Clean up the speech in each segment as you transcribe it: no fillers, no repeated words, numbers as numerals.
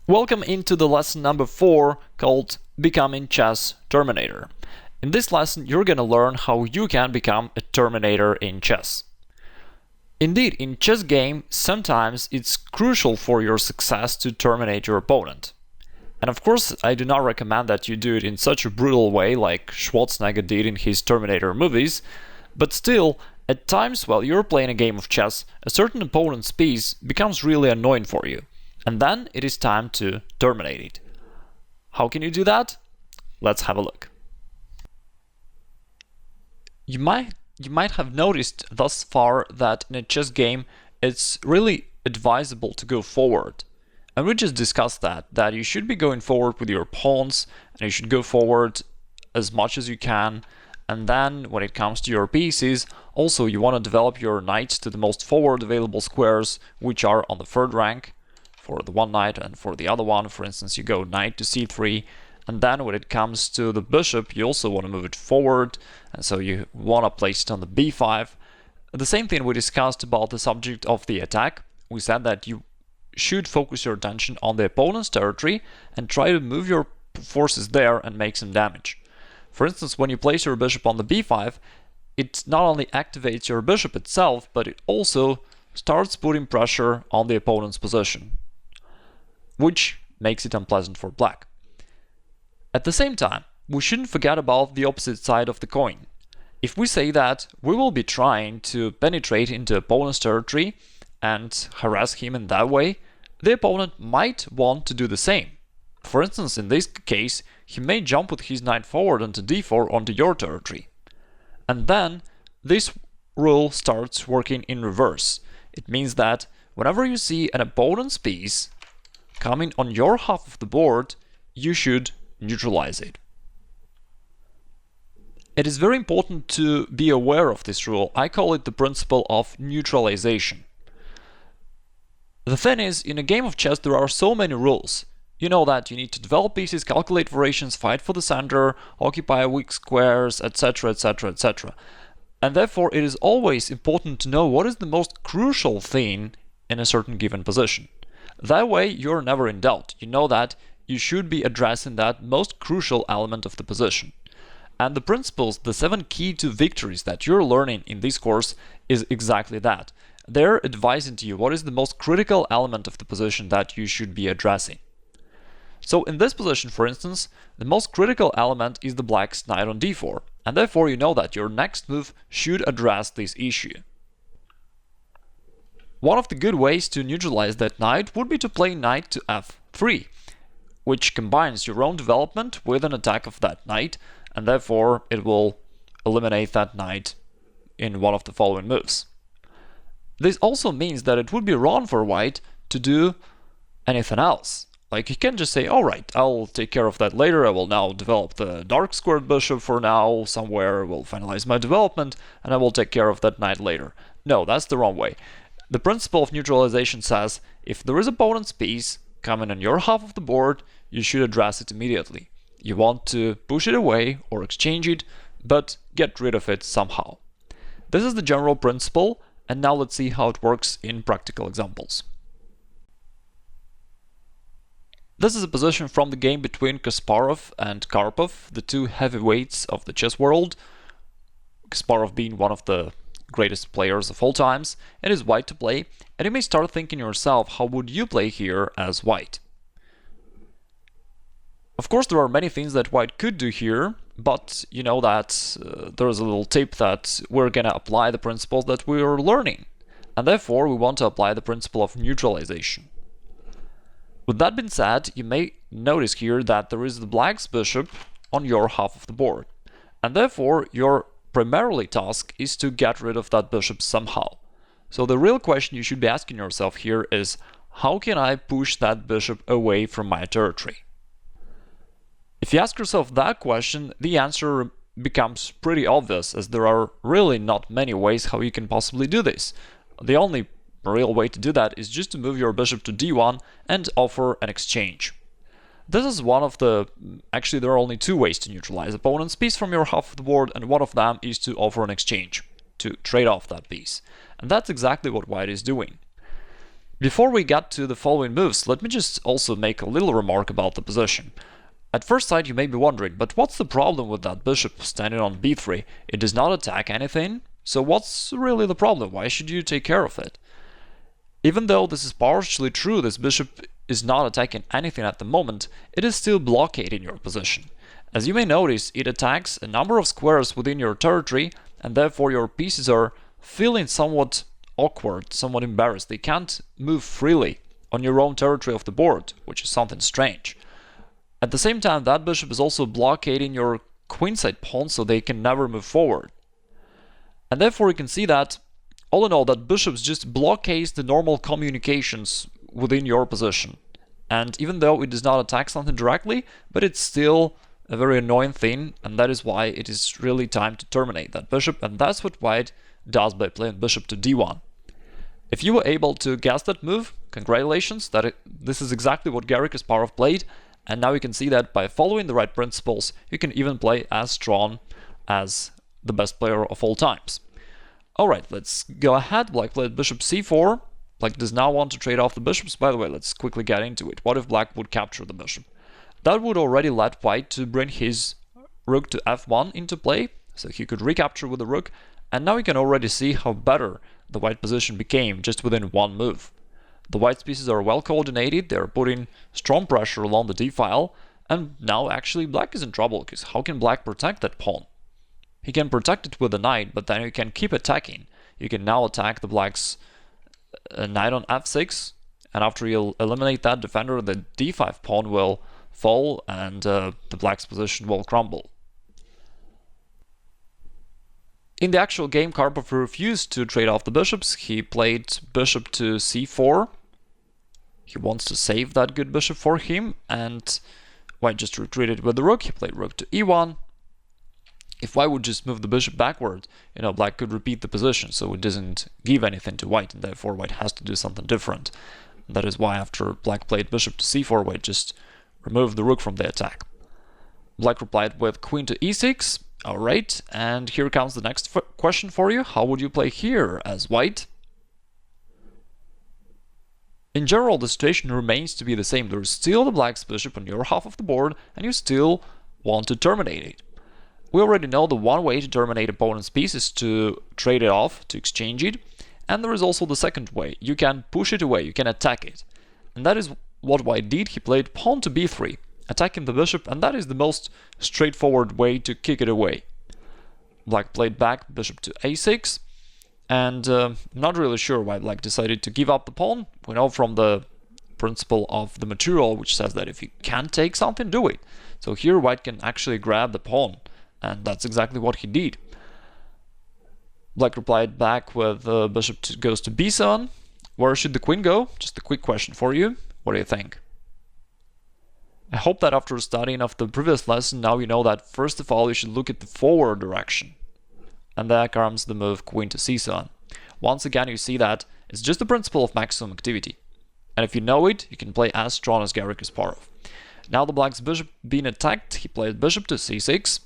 Welcome into the lesson number 4 called Becoming Chess Terminator. In this lesson, you're going to learn how you can become a Terminator in chess. Indeed, in chess game, sometimes it's crucial for your success to terminate your opponent. And of course, I do not recommend that you do it in such a brutal way like Schwarzenegger did in his Terminator movies, but still, at times while you're playing a game of chess, a certain opponent's piece becomes really annoying for you. And then it is time to terminate it. How can you do that? Let's have a look. You might have noticed thus far that in a chess game it's really advisable to go forward. And we just discussed that you should be going forward with your pawns and you should go forward as much as you can. And then when it comes to your pieces, also you want to develop your knights to the most forward available squares, which are on the third rank. For the one knight and for the other one, for instance, you go knight to c3, and then when it comes to the bishop, you also want to move it forward, and so you want to place it on the b5. The same thing we discussed about the subject of the attack. We said that you should focus your attention on the opponent's territory and try to move your forces there and make some damage. For instance, when you place your bishop on the b5, it not only activates your bishop itself, but it also starts putting pressure on the opponent's position, which makes it unpleasant for black. At the same time, we shouldn't forget about the opposite side of the coin. If we say that we will be trying to penetrate into opponent's territory and harass him in that way, the opponent might want to do the same. For instance, in this case, he may jump with his knight forward onto d4 onto your territory. And then this rule starts working in reverse. It means that whenever you see an opponent's piece coming on your half of the board, you should neutralize it. It is very important to be aware of this rule. I call it the principle of neutralization. The thing is, in a game of chess there are so many rules. You know that you need to develop pieces, calculate variations, fight for the center, occupy weak squares, etc, etc, etc. And therefore it is always important to know what is the most crucial thing in a certain given position. That way you're never in doubt. You know that you should be addressing that most crucial element of the position. And the principles, the 7 key to victories that you're learning in this course is exactly that. They're advising to you what is the most critical element of the position that you should be addressing. So in this position, for instance, the most critical element is the black's knight on d4, and therefore you know that your next move should address this issue. One of the good ways to neutralize that knight would be to play knight to f3, which combines your own development with an attack of that knight, and therefore it will eliminate that knight in one of the following moves. This also means that it would be wrong for white to do anything else. Like, he can just say, alright, I'll take care of that later, I will now develop the dark squared bishop for now, somewhere, will finalize my development, and I will take care of that knight later. No, that's the wrong way. The principle of neutralization says, if there is opponent's piece coming on your half of the board, you should address it immediately. You want to push it away or exchange it, but get rid of it somehow. This is the general principle, and now let's see how it works in practical examples. This is a position from the game between Kasparov and Karpov, the two heavyweights of the chess world. Kasparov being one of the greatest players of all times, and is white to play, and you may start thinking yourself, how would you play here as white? Of course, there are many things that white could do here, but you know that there's a little tip that we're gonna apply the principles that we're learning, and therefore we want to apply the principle of neutralization. With that being said, you may notice here that there is the black's bishop on your half of the board, and therefore your primarily task is to get rid of that bishop somehow. So the real question you should be asking yourself here is, how can I push that bishop away from my territory? If you ask yourself that question, the answer becomes pretty obvious, as there are really not many ways how you can possibly do this. The only real way to do that is just to move your bishop to d1 and offer an exchange. This is one of the... actually there are only 2 ways to neutralize opponent's piece from your half of the board, and one of them is to offer an exchange, to trade off that piece. And that's exactly what white is doing. Before we get to the following moves, let me just also make a little remark about the position. At first sight you may be wondering, but what's the problem with that bishop standing on b3? It does not attack anything, so what's really the problem? Why should you take care of it? Even though this is partially true, this bishop is not attacking anything at the moment, it is still blockading your position. As you may notice, it attacks a number of squares within your territory, and therefore your pieces are feeling somewhat awkward, somewhat embarrassed. They can't move freely on your own territory of the board, which is something strange. At the same time, that bishop is also blockading your queenside pawn, so they can never move forward. And therefore you can see that, all in all, that bishop just blockades the normal communications within your position. And even though it does not attack something directly, but it's still a very annoying thing, and that is why it is really time to terminate that bishop, and that's what white does by playing bishop to d1. If you were able to guess that move, congratulations, this is exactly what Garry Kasparov played, and now you can see that by following the right principles, you can even play as strong as the best player of all times. Alright, let's go ahead. Black played bishop c4. Black does not want to trade off the bishops. By the way, let's quickly get into it. What if black would capture the bishop? That would already let white to bring his rook to f1 into play, so he could recapture with the rook, and now you can already see how better the white position became just within one move. The white pieces are well coordinated, they're putting strong pressure along the d-file, and now actually black is in trouble, because how can black protect that pawn? He can protect it with the knight, but then you can keep attacking. You can now attack the black's knight on f6, and after you eliminate that defender, the d5 pawn will fall, and the black's position will crumble. In the actual game, Karpov refused to trade off the bishops. He played bishop to c4. He wants to save that good bishop for him, and white just retreated with the rook. He played rook to e1. If white would just move the bishop backward, black could repeat the position, so it doesn't give anything to white, and therefore white has to do something different. And that is why after black played bishop to c4, white just removed the rook from the attack. Black replied with queen to e6. Alright, and here comes the next question for you. How would you play here as white? In general, the situation remains to be the same. There is still the black's bishop on your half of the board, and you still want to terminate it. We already know the one way to terminate opponent's piece is to trade it off, to exchange it, and there is also the second way. You can push it away, you can attack it. And that is what white did. He played pawn to b3. Attacking the bishop, and that is the most straightforward way to kick it away. Black played back bishop to a6, and I'm not really sure why black decided to give up the pawn. We know from the principle of the material, which says that if you can't take something, do it. So here white can actually grab the pawn, and that's exactly what he did. Black replied back with bishop goes to b7. Where should the queen go? Just a quick question for you. What do you think? I hope that after studying of the previous lesson, now you know that first of all you should look at the forward direction. And there comes the move queen to c7. Once again you see that it's just the principle of maximum activity. And if you know it, you can play as strong as Garry Kasparov. Now the black's bishop being attacked, he played bishop to c6.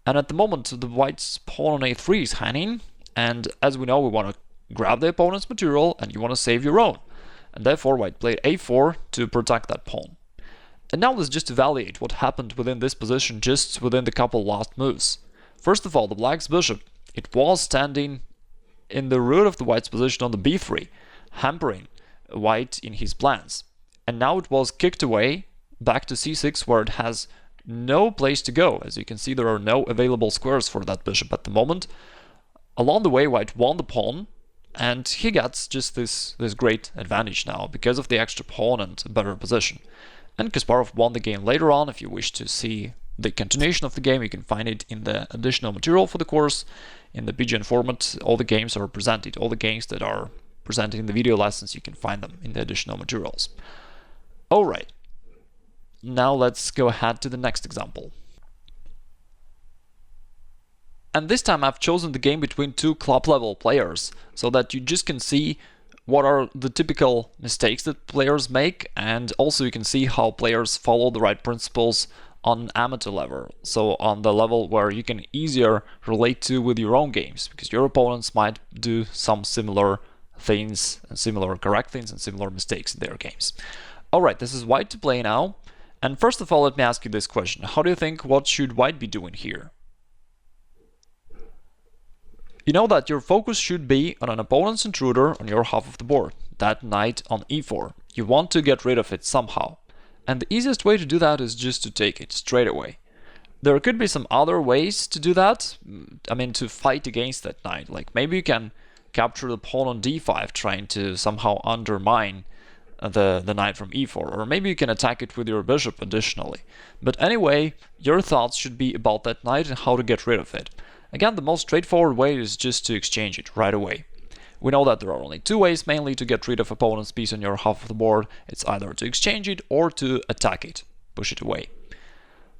And at the moment the white's pawn on a3 is hanging. And as we know, we want to grab the opponent's material and you want to save your own. And therefore white played a4 to protect that pawn. And now let's just evaluate what happened within this position just within the couple last moves. First of all, the black's bishop, it was standing in the root of the white's position on the b3, hampering white in his plans. And now it was kicked away back to c6, where it has no place to go. As you can see, there are no available squares for that bishop at the moment. Along the way, white won the pawn, and he gets just this great advantage now because of the extra pawn and a better position. And Kasparov won the game later on. If you wish to see the continuation of the game, you can find it in the additional material for the course. In the BGN format, all the games are presented. All the games that are presented in the video lessons, you can find them in the additional materials. Alright, now let's go ahead to the next example. And this time I've chosen the game between two club level players, so that you just can see what are the typical mistakes that players make, and also you can see how players follow the right principles on amateur level, so on the level where you can easier relate to with your own games, because your opponents might do some similar things and similar correct things and similar mistakes in their games. Alright, this is white to play now. And first of all, let me ask you this question. How do you think, what should white be doing here? You know that your focus should be on an opponent's intruder on your half of the board, that knight on e4. You want to get rid of it somehow. And the easiest way to do that is just to take it straight away. There could be some other ways to do that, I mean to fight against that knight, like maybe you can capture the pawn on d5 trying to somehow undermine the knight from e4, or maybe you can attack it with your bishop additionally. But anyway, your thoughts should be about that knight and how to get rid of it. Again, the most straightforward way is just to exchange it right away. We know that there are only two ways mainly to get rid of opponent's piece on your half of the board. It's either to exchange it or to attack it, push it away.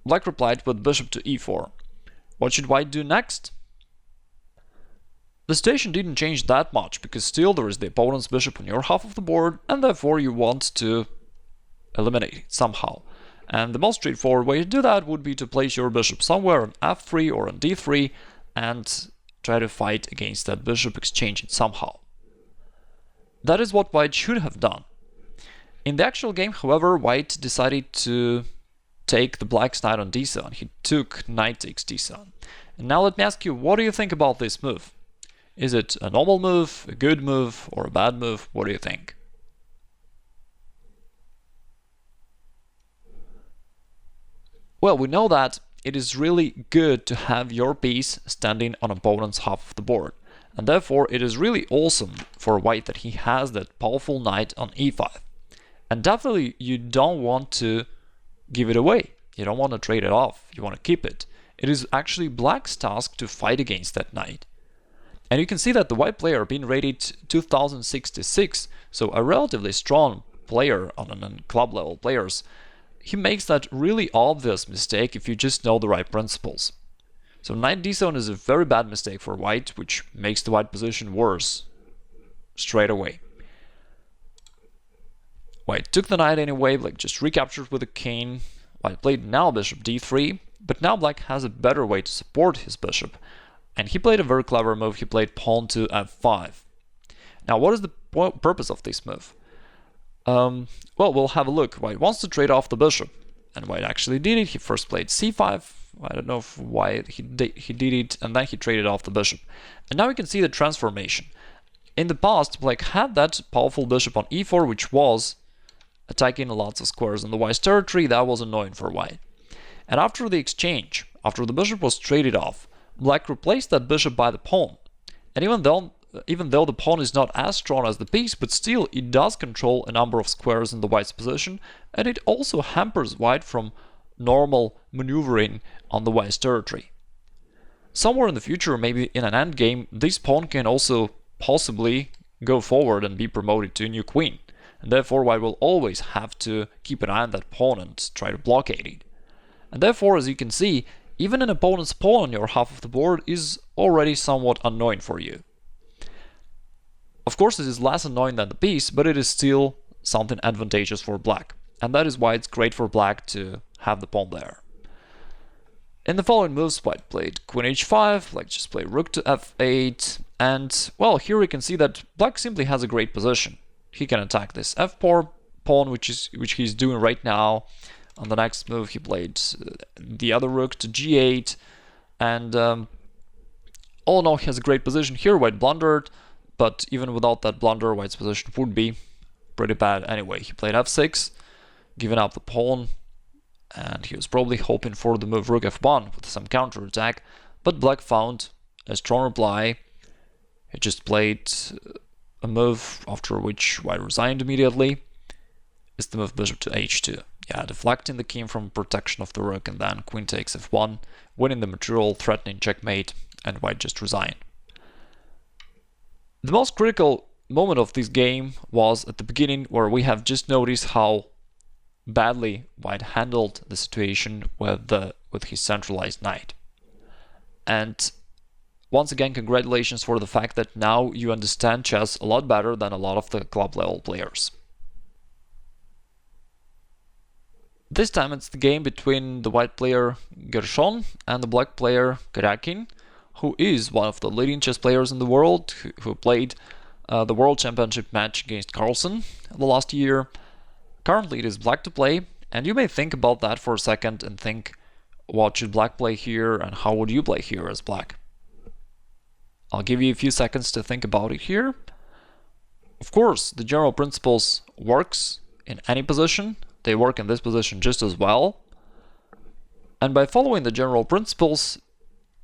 Black replied with bishop to e4. What should white do next? The situation didn't change that much, because still there is the opponent's bishop on your half of the board, and therefore you want to eliminate it somehow. And the most straightforward way to do that would be to place your bishop somewhere on f3 or on d3 and try to fight against that bishop, exchange it somehow. That is what white should have done. In the actual game, however, white decided to take the black's knight on d7. He took knight takes d7. And now let me ask you, what do you think about this move? Is it a normal move, a good move, or a bad move? What do you think? Well, we know that it is really good to have your piece standing on opponent's half of the board. And therefore it is really awesome for white that he has that powerful knight on e5. And definitely you don't want to give it away. You don't want to trade it off. You want to keep it. It is actually black's task to fight against that knight. And you can see that the white player being rated 2066, so a relatively strong player on club level players, he makes that really obvious mistake if you just know the right principles. So knight d7 is a very bad mistake for white, which makes the white position worse straight away. White took the knight anyway, like just recaptured with a king. White played now bishop d3, but now black has a better way to support his bishop. And he played a very clever move. He played pawn to f5. Now, what is the purpose of this move? Well, we'll have a look. White wants to trade off the bishop, and white actually did it. He first played c5. I don't know why he did it, and then he traded off the bishop. And now we can see the transformation. In the past, black had that powerful bishop on e4, which was attacking lots of squares in the white's territory. That was annoying for white. And after the exchange, after the bishop was traded off, black replaced that bishop by the pawn. And even though the pawn is not as strong as the piece, but still it does control a number of squares in the white's position, and it also hampers white from normal maneuvering on the white's territory. Somewhere in the future, maybe in an endgame, this pawn can also possibly go forward and be promoted to a new queen. And therefore white will always have to keep an eye on that pawn and try to blockade it. And therefore, as you can see, even an opponent's pawn on your half of the board is already somewhat annoying for you. Of course, it is less annoying than the piece, but it is still something advantageous for black. And that is why it's great for black to have the pawn there. In the following moves, white played queen h5, black just played rook to f8, and, well, here we can see that black simply has a great position. He can attack this f4 pawn, which he's doing right now. On the next move, he played the other rook to g8, and all in all, he has a great position. Here, white blundered, but even without that blunder, white's position would be pretty bad anyway. He played f6, giving up the pawn, and he was probably hoping for the move rook f1 with some counterattack, but black found a strong reply. He just played a move after which white resigned immediately. It's the move bishop to h2. Yeah, deflecting the king from protection of the rook, and then queen takes f1, winning the material, threatening checkmate, and white just resigned. The most critical moment of this game was at the beginning, where we have just noticed how badly white handled the situation with his centralized knight. And once again, congratulations for the fact that now you understand chess a lot better than a lot of the club level players. This time it's the game between the white player Gershon and the black player Karjakin, who is one of the leading chess players in the world, who played the World Championship match against Carlsen the last year. Currently it is black to play, and you may think about that for a second and think, what should black play here and how would you play here as black? I'll give you a few seconds to think about it here. Of course, the general principles works in any position. They work in this position just as well. And by following the general principles,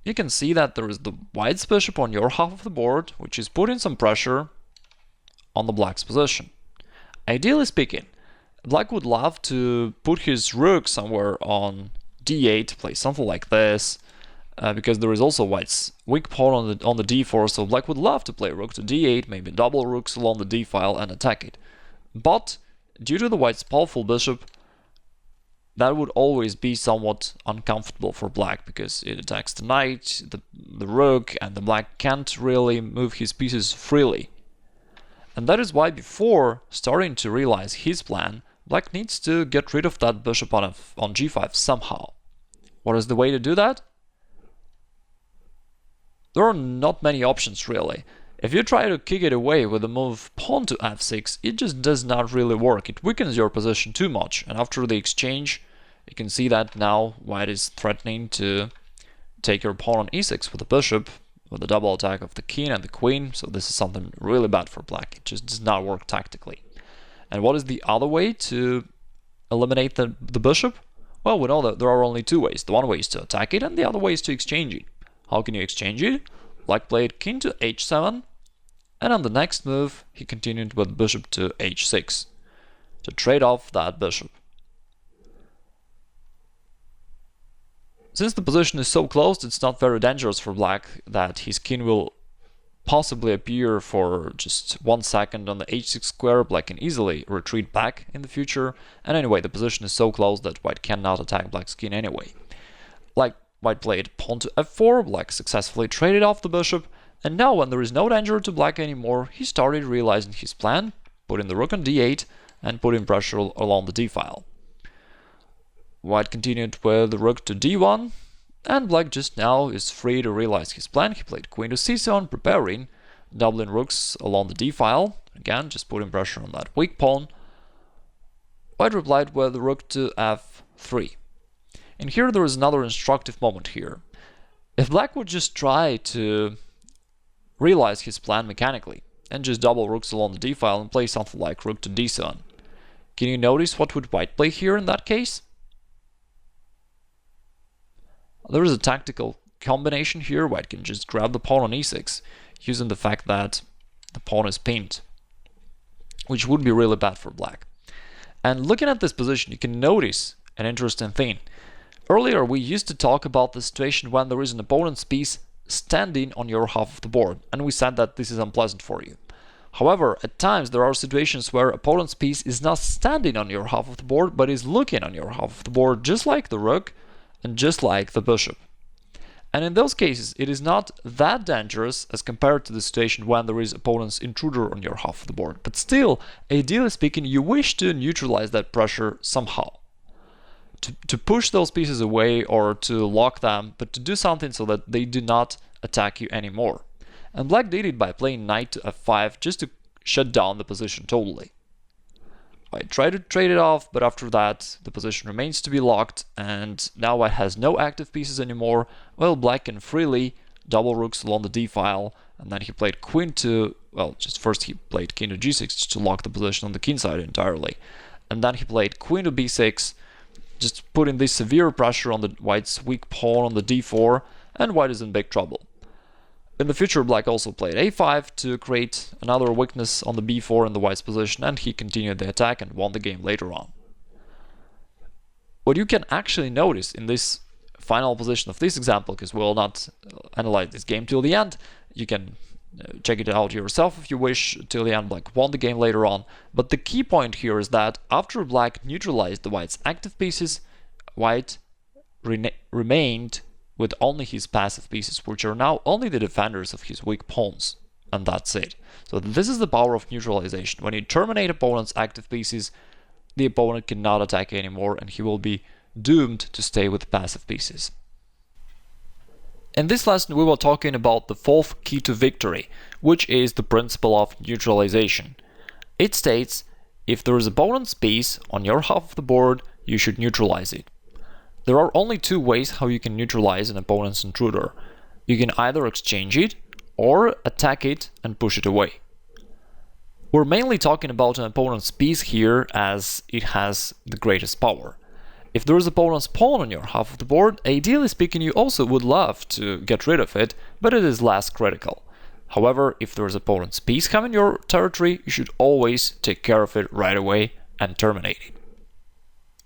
you can see that there is the white's bishop on your half of the board, which is putting some pressure on the black's position. Ideally speaking, black would love to put his rook somewhere on d8, play something like this, because there is also white's weak pawn on the d4, so black would love to play rook to d8, maybe double rooks along the d file and attack it. But due to the white's powerful bishop, that would always be somewhat uncomfortable for black, because it attacks the knight, the rook, and the black can't really move his pieces freely. And that is why before starting to realize his plan, black needs to get rid of that bishop on g5 somehow. What is the way to do that? There are not many options really. If you try to kick it away with the move pawn to f6, it just does not really work. It weakens your position too much, and after the exchange, you can see that now white is threatening to take your pawn on e6 with the bishop, with the double attack of the king and the queen, so this is something really bad for black. It just does not work tactically. And what is the other way to eliminate the bishop? Well, we know that there are only two ways. The one way is to attack it, and the other way is to exchange it. How can you exchange it? Black played king to h7, and on the next move he continued with bishop to h6 to trade off that bishop. Since the position is so close, it's not very dangerous for black that his king will possibly appear for just 1 second on the h6 square. Black can easily retreat back in the future, and anyway, the position is so close that white cannot attack black's king anyway. Like white played pawn to f4, black successfully traded off the bishop, and now when there is no danger to black anymore, he started realizing his plan, putting the rook on d8 and putting pressure along the d file. White continued with the rook to d1, and black just now is free to realize his plan. He played queen to c7, preparing, doubling rooks along the d file, again just putting pressure on that weak pawn. White replied with the rook to f3. And here there is another instructive moment here. If black would just try to realize his plan mechanically, and just double rooks along the d file and play something like rook to d7, can you notice what would white play here in that case? There is a tactical combination here. White can just grab the pawn on e6, using the fact that the pawn is pinned, which would be really bad for black. And looking at this position, you can notice an interesting thing. Earlier we used to talk about the situation when there is an opponent's piece standing on your half of the board, and we said that this is unpleasant for you. However, at times there are situations where opponent's piece is not standing on your half of the board, but is looking on your half of the board, just like the rook and just like the bishop. And in those cases, it is not that dangerous as compared to the situation when there is opponent's intruder on your half of the board. But still, ideally speaking, you wish to neutralize that pressure somehow. To push those pieces away or to lock them, but to do something so that they do not attack you anymore. And black did it by playing knight to f5 just to shut down the position totally. White tried to trade it off, but after that the position remains to be locked, and now white has no active pieces anymore, while black can freely double rooks along the d file, and then he played queen to, well, just first he played king to g6 to lock the position on the king side entirely, and then he played queen to b6, just putting this severe pressure on the white's weak pawn on the d4, and white is in big trouble. In the future, black also played a5 to create another weakness on the b4 in the white's position, and he continued the attack and won the game later on. What you can actually notice in this final position of this example, because we'll not analyze this game till the end, you can check it out yourself if you wish. Till the end, black won the game later on, but the key point here is that after black neutralized the white's active pieces, white remained with only his passive pieces, which are now only the defenders of his weak pawns, and that's it. So this is the power of neutralization. When you terminate opponent's active pieces, the opponent cannot attack anymore, and he will be doomed to stay with passive pieces. In this lesson, we were talking about the fourth key to victory, which is the principle of neutralization. It states, if there is opponent's piece on your half of the board, you should neutralize it. There are only two ways how you can neutralize an opponent's intruder. You can either exchange it, or attack it and push it away. We're mainly talking about an opponent's piece here as it has the greatest power. If there is opponent's pawn on your half of the board, ideally speaking, you also would love to get rid of it, but it is less critical. However, if there is opponent's piece coming your territory, you should always take care of it right away and terminate it.